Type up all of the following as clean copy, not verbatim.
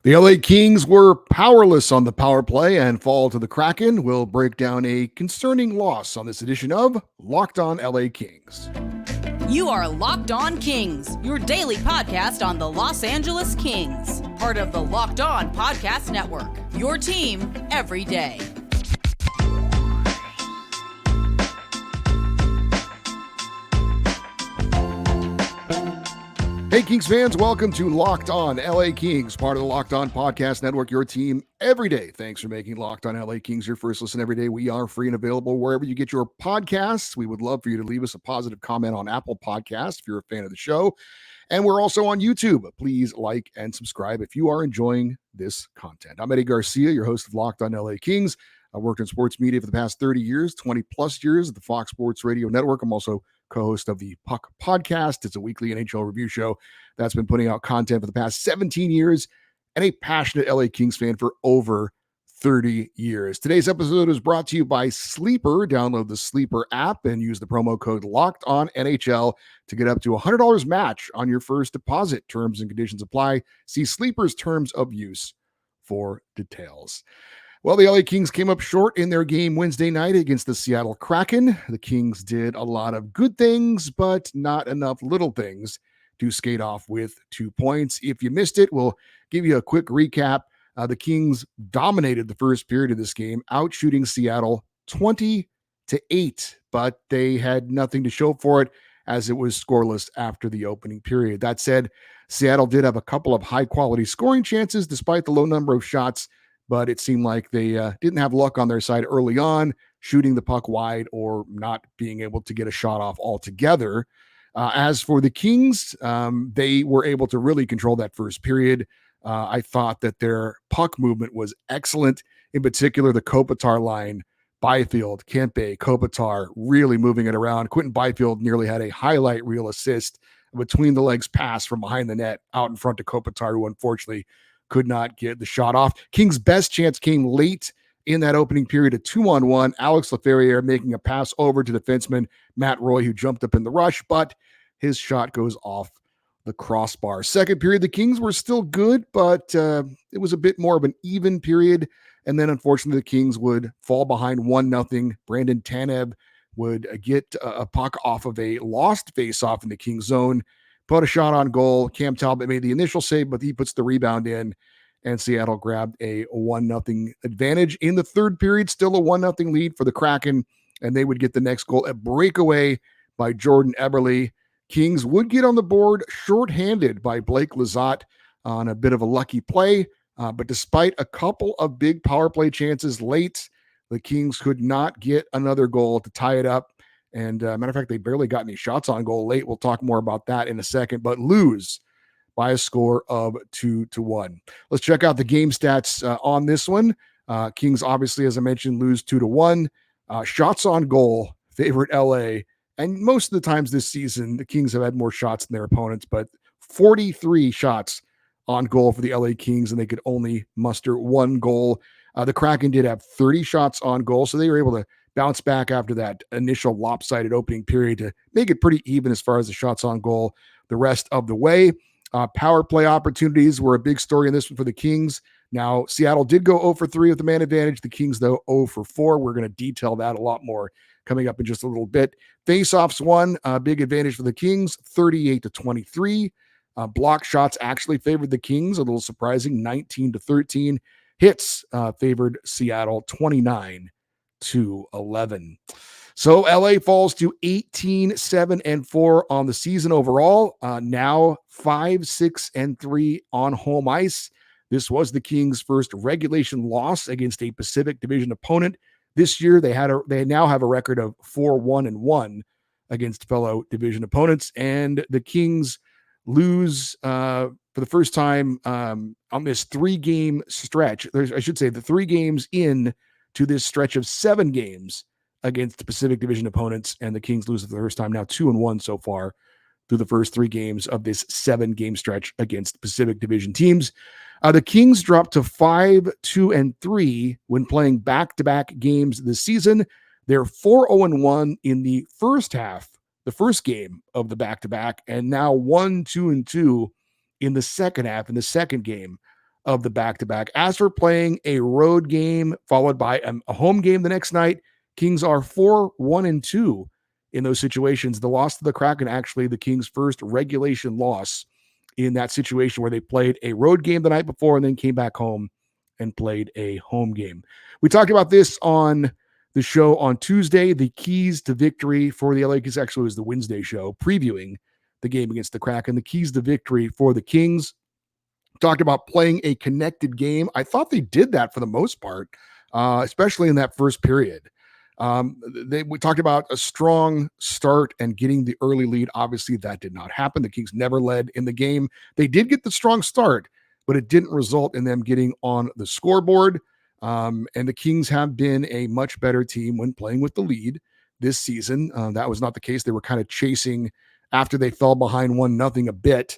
The LA Kings were powerless on the power play and fall to the Kraken. We'll break down a concerning loss on this edition of Locked On LA Kings. You are Locked On Kings, your daily podcast on the Los Angeles Kings, part of the Locked On Podcast Network, your team every day. Hey, Kings fans, welcome to Locked On LA Kings, part of the Locked On Podcast Network, your team every day. Thanks for making Locked On LA Kings your first listen every day. We are free and available wherever you get your podcasts. We would love for you to leave us a positive comment on Apple Podcasts if you're a fan of the show. And we're also on YouTube. Please like and subscribe if you are enjoying this content. I'm Eddie Garcia, your host of Locked On LA Kings. I worked in sports media for the past 30 years, 20 plus years at the Fox Sports Radio Network. I'm also co-host of the Puck Podcast. It's a weekly NHL review show that's been putting out content for the past 17 years and a passionate LA Kings fan for over 30 years. Today's episode is brought to you by Sleeper. Download the Sleeper app and use the promo code LOCKEDONNHL to get up to $100 match on your first deposit. Terms and conditions apply. See Sleeper's terms of use for details. Well, the LA Kings came up short in their game Wednesday night against the Seattle Kraken. The Kings did a lot of good things, but not enough little things to skate off with 2 points. If you missed it, we'll give you a quick recap. The Kings dominated the first period of this game, outshooting Seattle 20-8, but they had nothing to show for it as it was scoreless after the opening period. That said, Seattle did have a couple of high-quality scoring chances despite the low number of shots, but it seemed like they didn't have luck on their side early on, shooting the puck wide or not being able to get a shot off altogether. As for the Kings, they were able to really control that first period. I thought that their puck movement was excellent. In particular, the Kopitar line, Byfield, Kempe, Kopitar, really moving it around. Quentin Byfield nearly had a highlight reel assist, between the legs pass from behind the net out in front of Kopitar, who unfortunately could not get the shot off. King's best chance came late in that opening period, a 2-on-1. Alex Laferriere making a pass over to defenseman Matt Roy, who jumped up in the rush, but his shot goes off the crossbar. Second period, the Kings were still good, but it was a bit more of an even period. And then, unfortunately, the Kings would fall behind 1-0. Brandon Tanev would get a puck off of a lost faceoff in the Kings zone, put a shot on goal. Cam Talbot made the initial save, but he puts the rebound in, and Seattle grabbed a 1-0 advantage. In the third period, still a 1-0 lead for the Kraken, and they would get the next goal, a breakaway by Jordan Eberle. Kings would get on the board shorthanded by Blake Lizotte on a bit of a lucky play, but despite a couple of big power play chances late, the Kings could not get another goal to tie it up. And matter of fact, they barely got any shots on goal late. We'll talk more about that in a second, but lose by a score of 2-1. Let's check out the game stats on this one. Kings, obviously, as I mentioned, lose 2-1. Shots on goal, favorite LA. And most of the times this season, the Kings have had more shots than their opponents, but 43 shots on goal for the LA Kings, and they could only muster one goal. The Kraken did have 30 shots on goal, so they were able to bounce back after that initial lopsided opening period to make it pretty even as far as the shots on goal the rest of the way. Power play opportunities were a big story in this one for the Kings. Now, Seattle did go 0 for 3 with the man advantage. The Kings, though, 0 for 4. We're going to detail that a lot more coming up in just a little bit. Face-offs won, big advantage for the Kings, 38-23. Block shots actually favored the Kings, a little surprising, 19-13. Hits favored Seattle, 29-11. So LA falls to 18-7-4 on the season overall. Now 5-6-3 on home ice. This was the Kings' first regulation loss against a Pacific Division opponent. This year, they now have a record of 4-1-1 against fellow division opponents, and the Kings lose for the first time on this 3-game stretch. I should say the 3 games in to this stretch of 7 games against Pacific Division opponents, and the Kings lose for the first time now 2-1 so far through the first 3 games of this 7-game stretch against Pacific Division teams. The Kings dropped to 5-2-3 when playing back-to-back games this season. They're 4-0-1 in the first half, the first game of the back-to-back, and now 1-2-2 in the second half, in the second game of the back-to-back. As for playing a road game followed by a home game the next night, Kings are 4-1-2 in those situations. The loss to the Kraken, actually the Kings' first regulation loss in that situation where they played a road game the night before and then came back home and played a home game. We talked about this on the show on Tuesday. The keys to victory for the LA Kings, actually was the Wednesday show, previewing the game against the Kraken. The keys to victory for the Kings. Talked about playing a connected game. I thought they did that for the most part, especially in that first period. We talked about a strong start and getting the early lead. Obviously, that did not happen. The Kings never led in the game. They did get the strong start, but it didn't result in them getting on the scoreboard. And the Kings have been a much better team when playing with the lead this season. That was not the case. They were kind of chasing after they fell behind 1-0 a bit.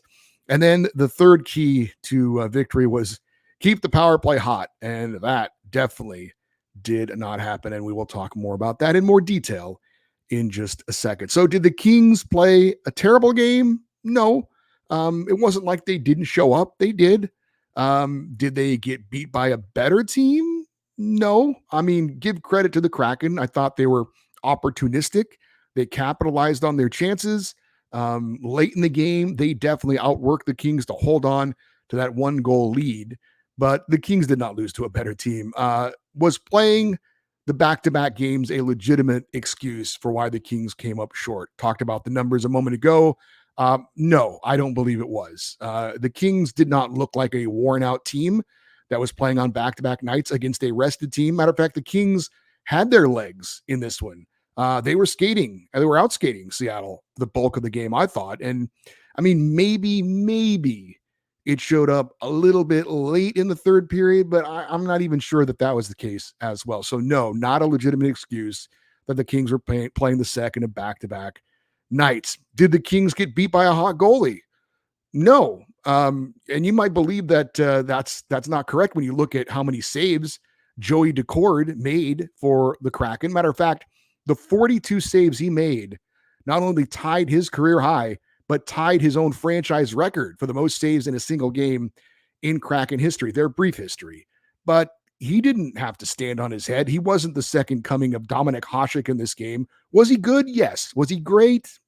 And then the third key to victory was keep the power play hot. And that definitely did not happen. And we will talk more about that in more detail in just a second. So did the Kings play a terrible game? No. It wasn't like they didn't show up. They did. Did they get beat by a better team? No. I mean, give credit to the Kraken. I thought they were opportunistic. They capitalized on their chances. Late in the game, they definitely outworked the Kings to hold on to that 1-goal lead, but the Kings did not lose to a better team. Was playing the back-to-back games a legitimate excuse for why the Kings came up short? Talked about the numbers a moment ago. No, I don't believe it was. The Kings did not look like a worn-out team that was playing on back-to-back nights against a rested team. Matter of fact, the Kings had their legs in this one. They were skating. They were out skating Seattle the bulk of the game, I thought. And I mean, maybe it showed up a little bit late in the third period, but I'm not even sure that was the case as well. So no, not a legitimate excuse that the Kings were playing the second of back-to-back nights. Did the Kings get beat by a hot goalie? No. And you might believe that that's not correct when you look at how many saves Joey Decord made for the Kraken. Matter of fact, the 42 saves he made not only tied his career high, but tied his own franchise record for the most saves in a single game in Kraken history, their brief history. But he didn't have to stand on his head. He wasn't the second coming of Dominik Hasek in this game. Was he good? Yes. Was he great?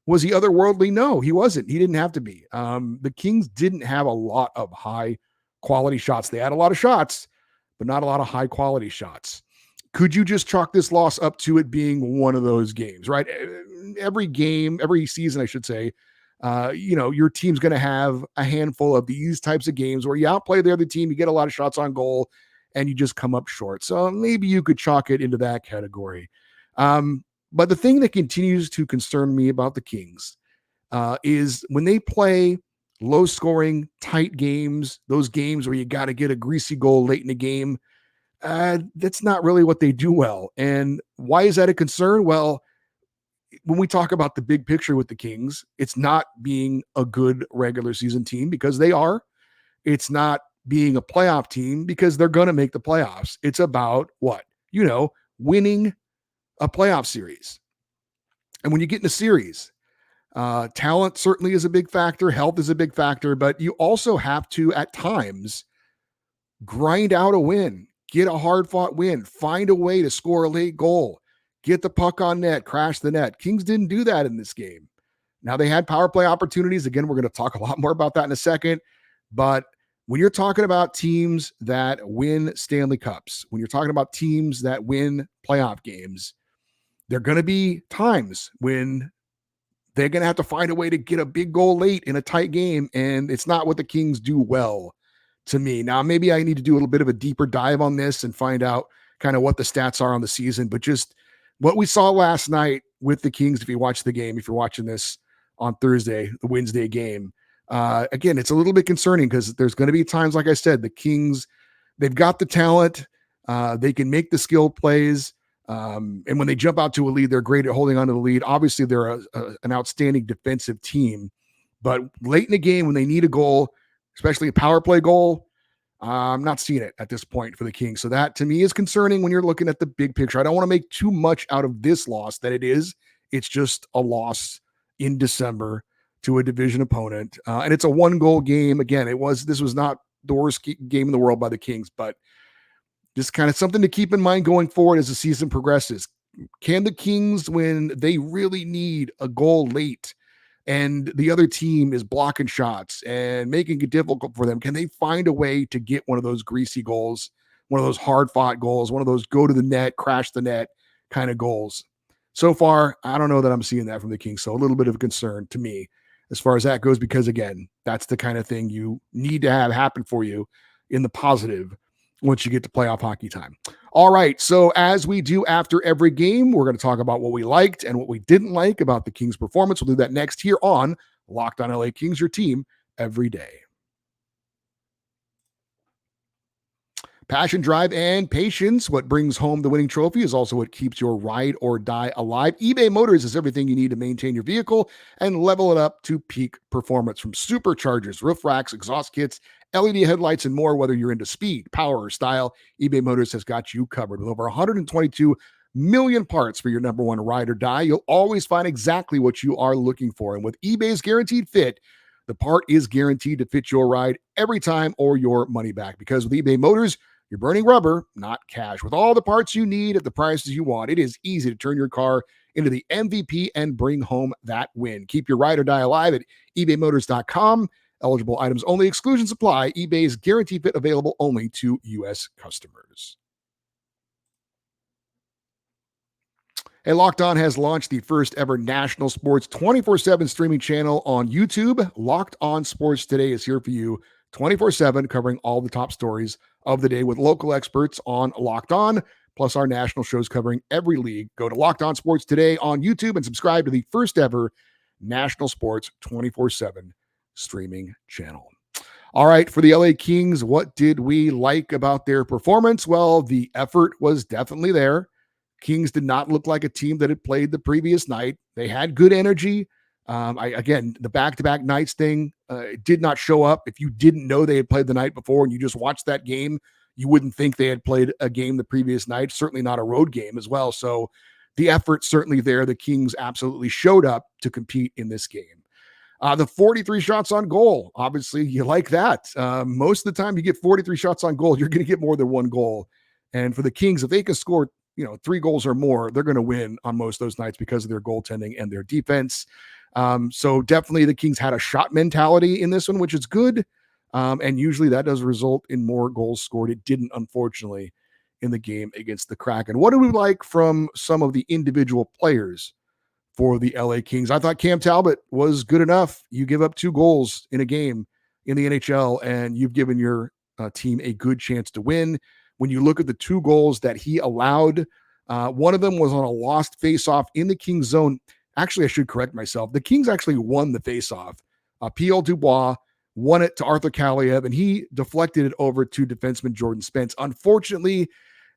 Was he otherworldly? No, he wasn't. He didn't have to be. The Kings didn't have a lot of high quality shots. They had a lot of shots, but not a lot of high quality shots. Could you just chalk this loss up to it being one of those games, right? Every game, every season, I should say, your team's going to have a handful of these types of games where you outplay the other team, you get a lot of shots on goal, and you just come up short. So maybe you could chalk it into that category. But the thing that continues to concern me about the Kings is when they play low-scoring, tight games, those games where you got to get a greasy goal late in the game, that's not really what they do well. And why is that a concern? Well, when we talk about the big picture with the Kings, it's not being a good regular season team because they are. It's not being a playoff team because they're going to make the playoffs. It's about what? Winning a playoff series. And when you get in a series, talent certainly is a big factor. Health is a big factor, but you also have to, at times, grind out a win. Get a hard-fought win. Find a way to score a late goal. Get the puck on net. Crash the net. Kings didn't do that in this game. Now, they had power play opportunities. Again, we're going to talk a lot more about that in a second. But when you're talking about teams that win Stanley Cups, when you're talking about teams that win playoff games, there are going to be times when they're going to have to find a way to get a big goal late in a tight game, and it's not what the Kings do well. To me. Now, maybe I need to do a little bit of a deeper dive on this and find out kind of what the stats are on the season, but just what we saw last night with the Kings, if you watch the game, if you're watching this on Thursday, the Wednesday game, again, it's a little bit concerning because there's going to be times, like I said, the Kings, they've got the talent, they can make the skill plays, and when they jump out to a lead, they're great at holding on to the lead. Obviously, they're an outstanding defensive team, but late in the game when they need a goal, especially a power play goal, I'm not seeing it at this point for the Kings. So that, to me, is concerning when you're looking at the big picture. I don't want to make too much out of this loss that it is. It's just a loss in December to a division opponent. And it's a 1-goal game. Again, this was not the worst game in the world by the Kings, but just kind of something to keep in mind going forward as the season progresses. Can the Kings, when they really need a goal late and the other team is blocking shots and making it difficult for them, can they find a way to get one of those greasy goals, one of those hard-fought goals, one of those go to the net, crash the net kind of goals? So far, I don't know that I'm seeing that from the Kings, so a little bit of concern to me as far as that goes, because, again, that's the kind of thing you need to have happen for you in the positive once you get to playoff hockey time. All right, so as we do after every game, we're going to talk about what we liked and what we didn't like about the Kings' performance. We'll do that next here on Locked On LA Kings, your team every day. Passion, drive, and patience. What brings home the winning trophy is also what keeps your ride or die alive. eBay Motors is everything you need to maintain your vehicle and level it up to peak performance. From superchargers, roof racks, exhaust kits, LED headlights, and more. Whether you're into speed, power, or style, eBay Motors has got you covered. With over 122 million parts for your number one ride or die, you'll always find exactly what you are looking for. And with eBay's Guaranteed Fit, the part is guaranteed to fit your ride every time or your money back. Because with eBay Motors, you're burning rubber, not cash. With all the parts you need at the prices you want, it is easy to turn your car into the MVP and bring home that win. Keep your ride or die alive at ebaymotors.com. Eligible items only. Exclusions apply. eBay's Guaranteed Fit available only to U.S. customers. Hey, Locked On has launched the first ever national sports 24/7 streaming channel on YouTube. Locked On Sports Today is here for you 24/7, covering all the top stories of the day with local experts on Locked On, plus our national shows covering every league. Go to Locked On Sports Today on YouTube and subscribe to the first ever national sports 24/7 streaming channel. All right, for the LA Kings, what did we like about their performance? Well, the effort was definitely there. Kings did not look like a team that had played the previous night. They had good energy. Again, the back-to-back nights thing did not show up. If you didn't know they had played the night before and you just watched that game, you wouldn't think they had played a game the previous night, certainly not a road game as well. So the effort certainly there. The Kings absolutely showed up to compete in this game. The 43 shots on goal, obviously you like that. Most of the time you get 43 shots on goal, you're going to get more than one goal. And for the Kings, if they can score 3 goals or more, they're going to win on most of those nights because of their goaltending and their defense. So definitely the Kings had a shot mentality in this one, which is good. And usually that does result in more goals scored. It didn't, unfortunately, in the game against the Kraken. What do we like from some of the individual players for the LA Kings? I thought Cam Talbot was good enough. You give up 2 goals in a game in the NHL, and you've given your team a good chance to win. When you look at the 2 goals that he allowed, one of them was on a lost faceoff in the Kings zone. Actually, I should correct myself. The Kings actually won the faceoff. P.L. Dubois won it to Arthur Kaliev, and he deflected it over to defenseman Jordan Spence. Unfortunately,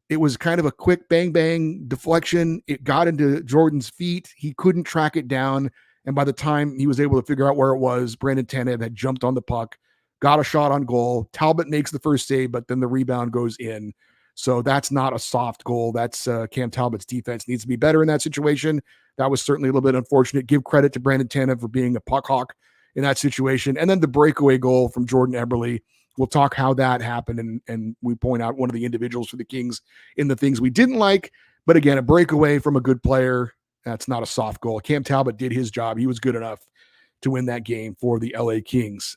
it was kind of a quick bang-bang deflection. It got into Jordan's feet. He couldn't track it down, and by the time he was able to figure out where it was, Brandon Tanev had jumped on the puck, got a shot on goal. Talbot makes the first save, but then the rebound goes in. So that's not a soft goal. That's Cam Talbot's defense needs to be better in that situation. That was certainly a little bit unfortunate. Give credit to Brandon Tanev for being a puck hawk in that situation. And then the breakaway goal from Jordan Eberle. We'll talk how that happened, and we point out one of the individuals for the Kings in the things we didn't like. But again, a breakaway from a good player, that's not a soft goal. Cam Talbot did his job. He was good enough to win that game for the LA Kings.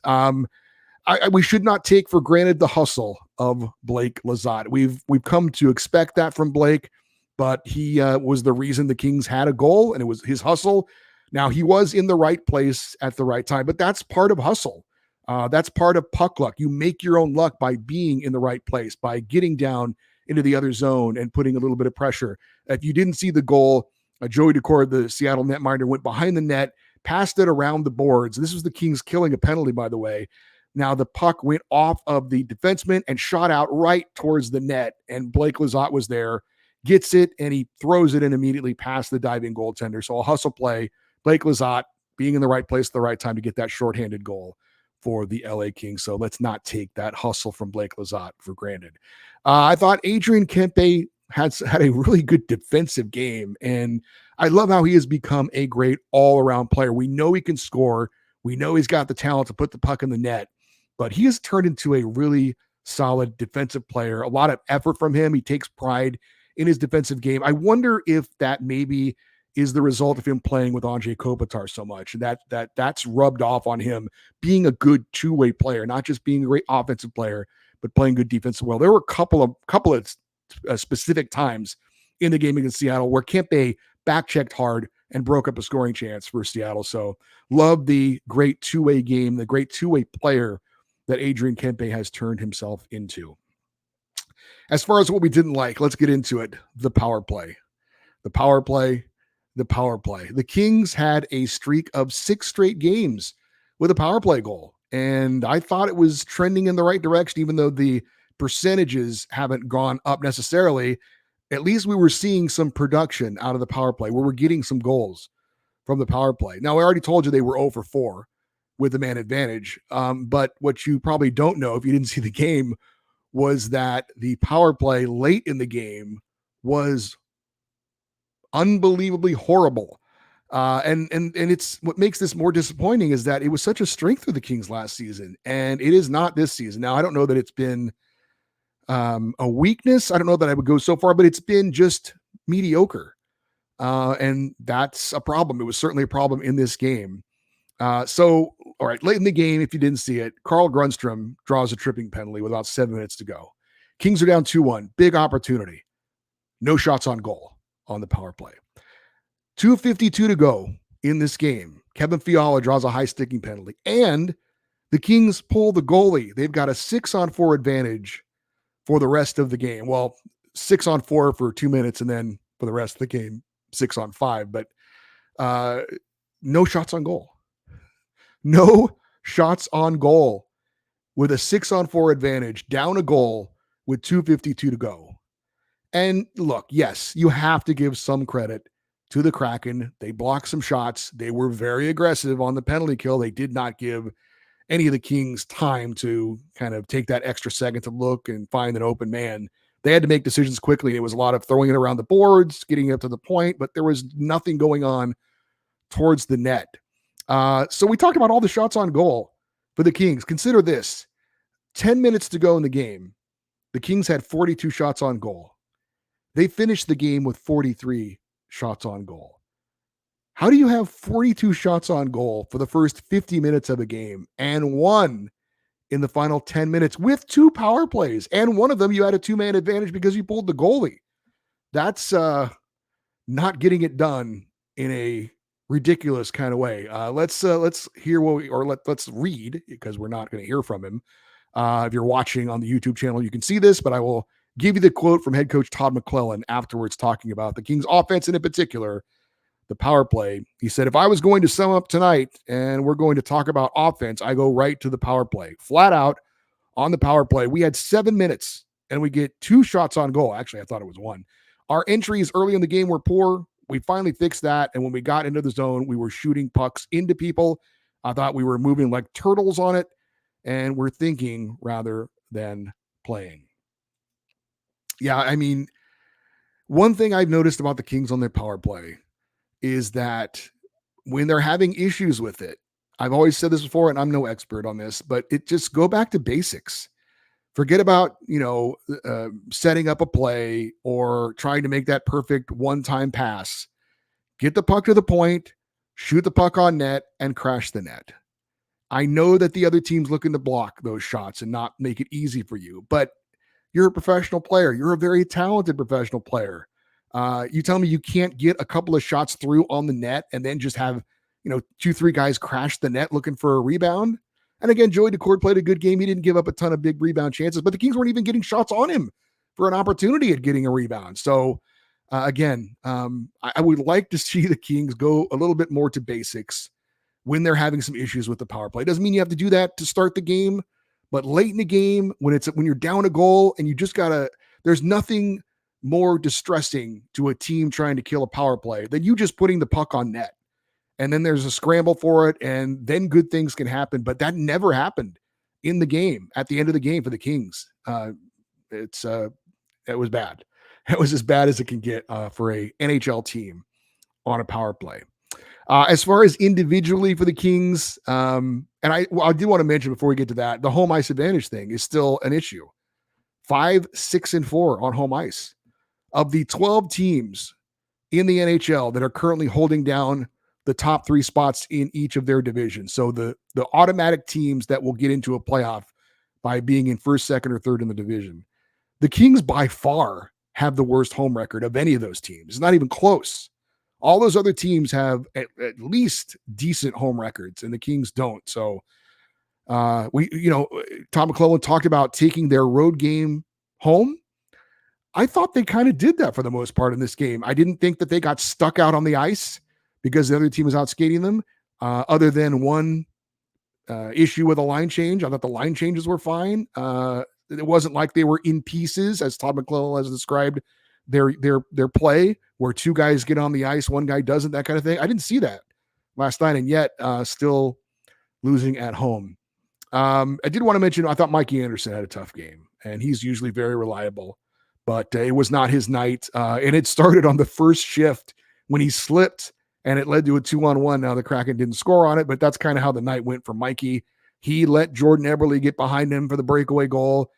We should not take for granted the hustle of Blake Lizotte. We've come to expect that from Blake, but he was the reason the Kings had a goal, and it was his hustle. Now, he was in the right place at the right time, but that's part of hustle. That's part of puck luck. You make your own luck by being in the right place, by getting down into the other zone and putting a little bit of pressure. If you didn't see the goal, Joey Daccord, the Seattle netminder, went behind the net, passed it around the boards. This was the Kings killing a penalty, by the way. Now the puck went off of the defenseman and shot out right towards the net, and Blake Lizotte was there, gets it, and he throws it in immediately past the diving goaltender. So a hustle play, Blake Lizotte being in the right place at the right time to get that shorthanded goal for the LA Kings. So let's not take that hustle from Blake Lizotte for granted. I thought Adrian Kempe had a really good defensive game, and I love how he has become a great all-around player. We know he can score. We know he's got the talent to put the puck in the net, but he has turned into a really solid defensive player. A lot of effort from him. He takes pride in his defensive game. I wonder if that maybe is the result of him playing with Andrei Kopitar so much. And that's rubbed off on him being a good two-way player, not just being a great offensive player, but playing good defense well. There were a couple of specific times in the game against Seattle where Kempe back-checked hard and broke up a scoring chance for Seattle. So love the great two-way game, the great two-way player that Adrian Kempe has turned himself into. As far as what we didn't like, let's get into it. The power play. The power play. The power play. The Kings had a streak of 6 straight games with a power play goal. And I thought it was trending in the right direction, even though the percentages haven't gone up necessarily. At least we were seeing some production out of the power play where we're getting some goals from the power play. Now, I already told you they were 0 for 4 with the man advantage. But what you probably don't know if you didn't see the game was that the power play late in the game was unbelievably horrible. And it's what makes this more disappointing is that it was such a strength for the Kings last season, and it is not this season. Now, I don't know that it's been a weakness. I don't know that I would go so far, but it's been just mediocre. And that's a problem. It was certainly a problem in this game. So, all right, late in the game, if you didn't see it, Carl Grundstrom draws a tripping penalty with about 7 minutes to go. Kings are down 2-1. Big opportunity. No shots on goal on the power play. 2:52 to go in this game. Kevin Fiala draws a high sticking penalty, and the Kings pull the goalie. They've got a 6-on-4 advantage for the rest of the game. Well, 6-on-4 for 2 minutes, and then for the rest of the game, 6-on-5. But no shots on goal. No shots on goal with a 6-on-4 advantage, down a goal with 2:52 to go. And look, yes, you have to give some credit to the Kraken. They blocked some shots. They were very aggressive on the penalty kill. They did not give any of the Kings time to kind of take that extra second to look and find an open man. They had to make decisions quickly. It was a lot of throwing it around the boards, getting up to the point, but there was nothing going on towards the net. So we talked about all the shots on goal for the Kings. Consider this. 10 minutes to go in the game. The Kings had 42 shots on goal. They finished the game with 43 shots on goal. How do you have 42 shots on goal for the first 50 minutes of a game and one in the final 10 minutes with 2 power plays? And one of them you had a 2-man advantage because you pulled the goalie. That's not getting it done in a ridiculous kind of way. Let's hear let's read, because we're not going to hear from him. If you're watching on the YouTube channel, you can see this, but I will give you the quote from head coach Todd McClellan afterwards, talking about the Kings offense and in particular the power play. He said, if I was going to sum up tonight and we're going to talk about offense, I go right to the power play. Flat out on the power play. We had 7 minutes and we get 2 shots on goal. Actually, I thought it was 1. Our entries early in the game were poor. We finally fixed that. And when we got into the zone, we were shooting pucks into people. I thought we were moving like turtles on it, and we're thinking rather than playing. Yeah, I mean, one thing I've noticed about the Kings on their power play is that when they're having issues with it, I've always said this before, and I'm no expert on this, but it just go back to basics. Forget about, setting up a play or trying to make that perfect one-time pass. Get the puck to the point, shoot the puck on net, and crash the net. I know that the other team's looking to block those shots and not make it easy for you, but you're a professional player. You're a very talented professional player. You tell me you can't get a couple of shots through on the net and then just have, 2-3 guys crash the net looking for a rebound. And again, Joey Daccord played a good game. He didn't give up a ton of big rebound chances, but the Kings weren't even getting shots on him for an opportunity at getting a rebound. So again, I would like to see the Kings go a little bit more to basics when they're having some issues with the power play. Doesn't mean you have to do that to start the game, but late in the game, when you're down a goal and you just there's nothing more distressing to a team trying to kill a power play than you just putting the puck on net. And then there's a scramble for it, and then good things can happen. But that never happened in the game, at the end of the game for the Kings. It was bad. It was as bad as it can get for a NHL team on a power play. As far as individually for the Kings, and I do want to mention before we get to that, the home ice advantage thing is still an issue. 5, 6, and 4 on home ice. Of the 12 teams in the NHL that are currently holding down the top 3 spots in each of their divisions. So the automatic teams that will get into a playoff by being in first, second, or third in the division. The Kings by far have the worst home record of any of those teams. It's not even close. All those other teams have at least decent home records, and the Kings don't. So Todd McClellan talked about taking their road game home. I thought they kind of did that for the most part in this game. I didn't think that they got stuck out on the ice because the other team was out skating them, other than one issue with a line change. I thought the line changes were fine. It wasn't like they were in pieces, as Todd McClellan has described their play, where 2 guys get on the ice, 1 guy doesn't, that kind of thing. I didn't see that last night, and yet still losing at home. I did want to mention, I thought Mikey Anderson had a tough game, and he's usually very reliable, but it was not his night. And it started on the first shift when he slipped, and it led to a 2-on-1. Now the Kraken didn't score on it, but that's kind of how the night went for Mikey. He let Jordan Eberle get behind him for the breakaway goal.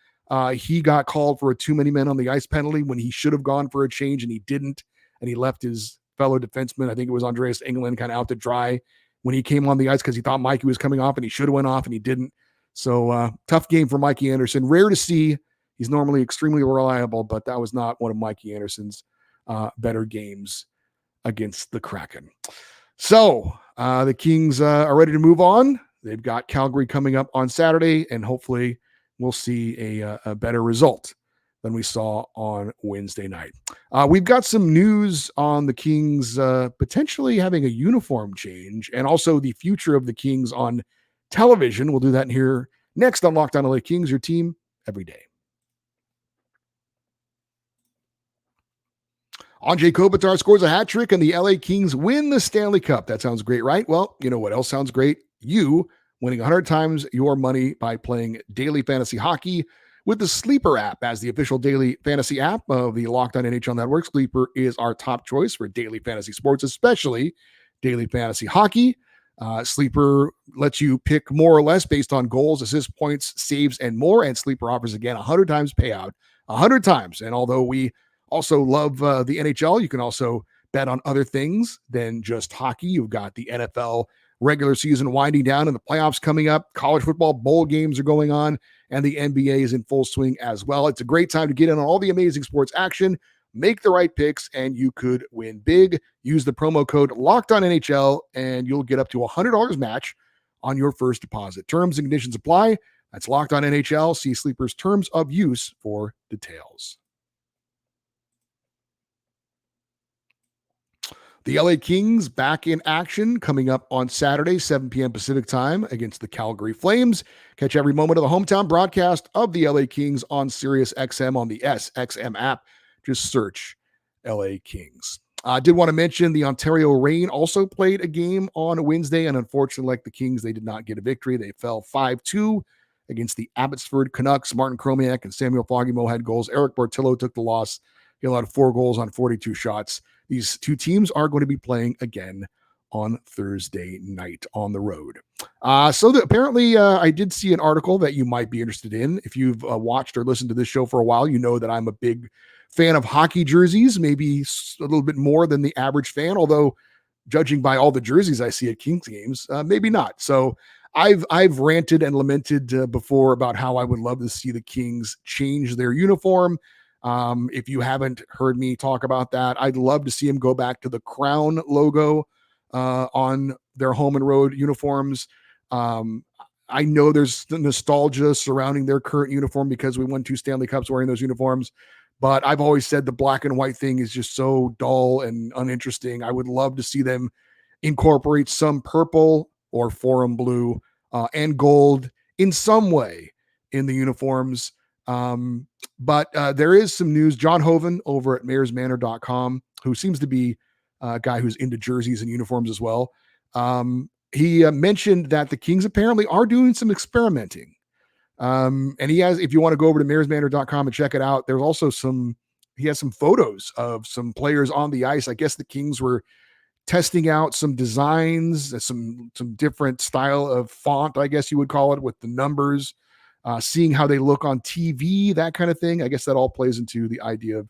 He got called for a too many men on the ice penalty when he should have gone for a change, and he didn't. And he left his fellow defenseman, I think it was Andreas Englund, kind of out to dry when he came on the ice because he thought Mikey was coming off, and he should have went off, and he didn't. So tough game for Mikey Anderson. Rare to see. He's normally extremely reliable, but that was not one of Mikey Anderson's better games against the Kraken. So the Kings are ready to move on. They've got Calgary coming up on Saturday, and hopefully we'll see a better result than we saw on Wednesday night. We've got some news on the Kings potentially having a uniform change, and also the future of the Kings on television. We'll do that here next on Locked On LA Kings, your team every day. Andrei Kopitar scores a hat trick and the LA Kings win the Stanley Cup. That sounds great, right? Well, you know what else sounds great? You winning 100 times your money by playing daily fantasy hockey with the Sleeper app. As the official daily fantasy app of the Locked On NHL Network, Sleeper is our top choice for daily fantasy sports, especially daily fantasy hockey. Sleeper lets you pick more or less based on goals, assists, points, saves, and more. And Sleeper offers, again, 100 times payout, 100 times. And although we also love the NHL, you can also bet on other things than just hockey. You've got the NFL regular season winding down and the playoffs coming up. College football bowl games are going on, and the NBA is in full swing as well. It's a great time to get in on all the amazing sports action, make the right picks, and you could win big. Use the promo code LOCKEDONNHL, and you'll get up to $100 match on your first deposit. Terms and conditions apply. That's Locked On NHL. See Sleeper's terms of use for details. The LA Kings back in action coming up on Saturday, 7 p.m. Pacific time against the Calgary Flames. Catch every moment of the hometown broadcast of the LA Kings on Sirius XM on the SXM app. Just search LA Kings. I did want to mention the Ontario Reign also played a game on Wednesday, and unfortunately, like the Kings, they did not get a victory. They fell 5-2 against the Abbotsford Canucks. Martin Chromiak and Samuel Foggy-Mo had goals. Eric Bartillo took the loss. He allowed 4 goals on 42 shots. These two teams are going to be playing again on Thursday night on the road. Apparently, I did see an article that you might be interested in. If you've watched or listened to this show for a while, you know that I'm a big fan of hockey jerseys, maybe a little bit more than the average fan, although judging by all the jerseys I see at Kings games, maybe not. So I've ranted and lamented before about how I would love to see the Kings change their uniform. If you haven't heard me talk about that, I'd love to see them go back to the crown logo on their home and road uniforms. I know there's the nostalgia surrounding their current uniform because we won 2 Stanley Cups wearing those uniforms, but I've always said the black and white thing is just so dull and uninteresting. I would love to see them incorporate some purple or forum blue and gold in some way in the uniforms. But there is some news. John Hoven over at mayorsmanor.com, who seems to be a guy who's into jerseys and uniforms as well. He mentioned that the Kings apparently are doing some experimenting. And he has, if you want to go over to mayorsmanor.com and check it out, there's also he has some photos of some players on the ice. I guess the Kings were testing out some designs, some different style of font, I guess you would call it, with the numbers, seeing how they look on TV, that kind of thing. I guess that all plays into the idea of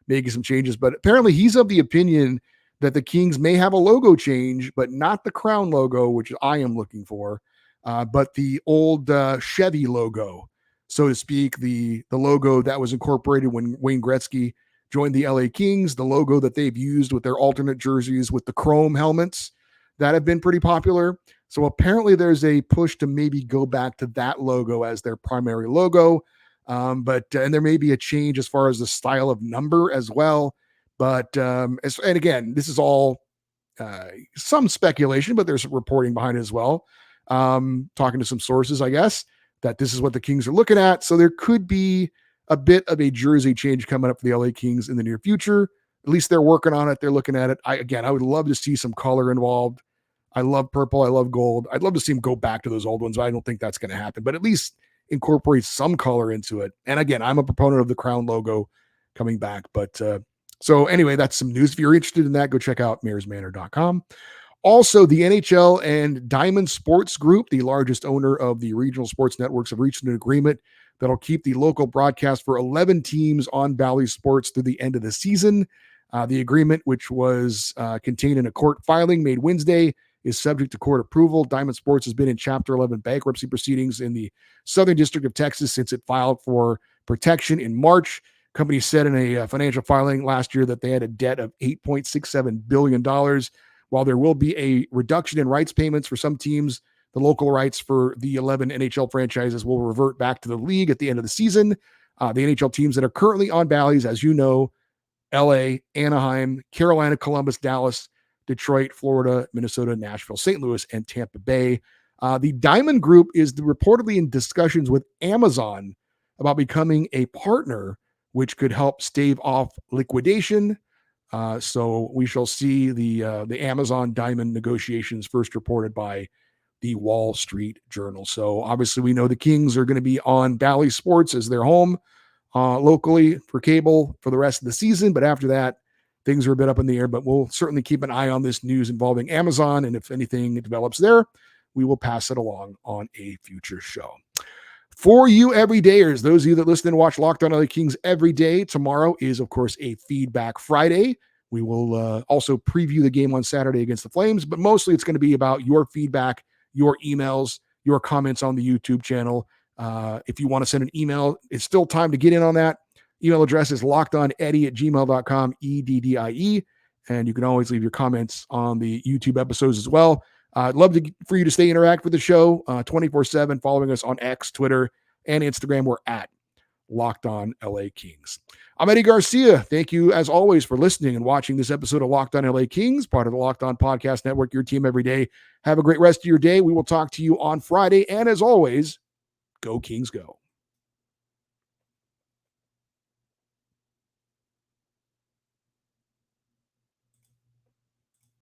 making some changes. But apparently he's of the opinion that the Kings may have a logo change, but not the crown logo, which I am looking for, but the old Chevy logo, so to speak, the logo that was incorporated when Wayne Gretzky joined the LA Kings, the logo that they've used with their alternate jerseys with the chrome helmets that have been pretty popular. So apparently there's a push to maybe go back to that logo as their primary logo. And there may be a change as far as the style of number as well. But and again, this is all some speculation, but there's reporting behind it as well. Talking to some sources, I guess, that this is what the Kings are looking at. So there could be a bit of a jersey change coming up for the LA Kings in the near future. At least they're working on it. They're looking at it. I would love to see some color involved. I love purple. I love gold. I'd love to see them go back to those old ones. But I don't think that's going to happen, but at least incorporate some color into it. And again, I'm a proponent of the crown logo coming back. But so anyway, that's some news. If you're interested in that, go check out mayorsmanor.com. Also, the NHL and Diamond Sports Group, the largest owner of the regional sports networks, have reached an agreement that'll keep the local broadcast for 11 teams on Valley Sports through the end of the season. The agreement, which was contained in a court filing made Wednesday, is subject to court approval. Diamond Sports has been in Chapter 11 bankruptcy proceedings in the Southern District of Texas since it filed for protection in March. Company said in a financial filing last year that they had a debt of $8.67 billion. While there will be a reduction in rights payments for some teams, the local rights for the 11 NHL franchises will revert back to the league at the end of the season. The NHL teams that are currently on Bally's, as you know, LA, Anaheim, Carolina, Columbus, Dallas, Detroit, Florida, Minnesota, Nashville, St. Louis, and Tampa Bay. The Diamond Group is reportedly in discussions with Amazon about becoming a partner, which could help stave off liquidation. So we shall see the Amazon Diamond negotiations, first reported by the Wall Street Journal. So obviously we know the Kings are going to be on Bally Sports as their home locally for cable for the rest of the season. But after that, things are a bit up in the air, but we'll certainly keep an eye on this news involving Amazon. And if anything develops there, we will pass it along on a future show. For you everydayers, those of you that listen and watch Locked On LA Kings every day, tomorrow is, of course, a Feedback Friday. We will also preview the game on Saturday against the Flames, but mostly it's going to be about your feedback, your emails, your comments on the YouTube channel. If you want to send an email, it's still time to get in on that. Email address is lockedoneddie@gmail.com, EDDIE, and you can always leave your comments on the YouTube episodes as well. I'd love for you to stay interact with the show 24/7, following us on X, Twitter, and Instagram. We're at Locked On LA Kings. I'm Eddie Garcia. Thank you, as always, for listening and watching this episode of Locked On LA Kings, part of the Locked On Podcast Network, your team every day. Have a great rest of your day. We will talk to you on Friday. And as always, go Kings, go.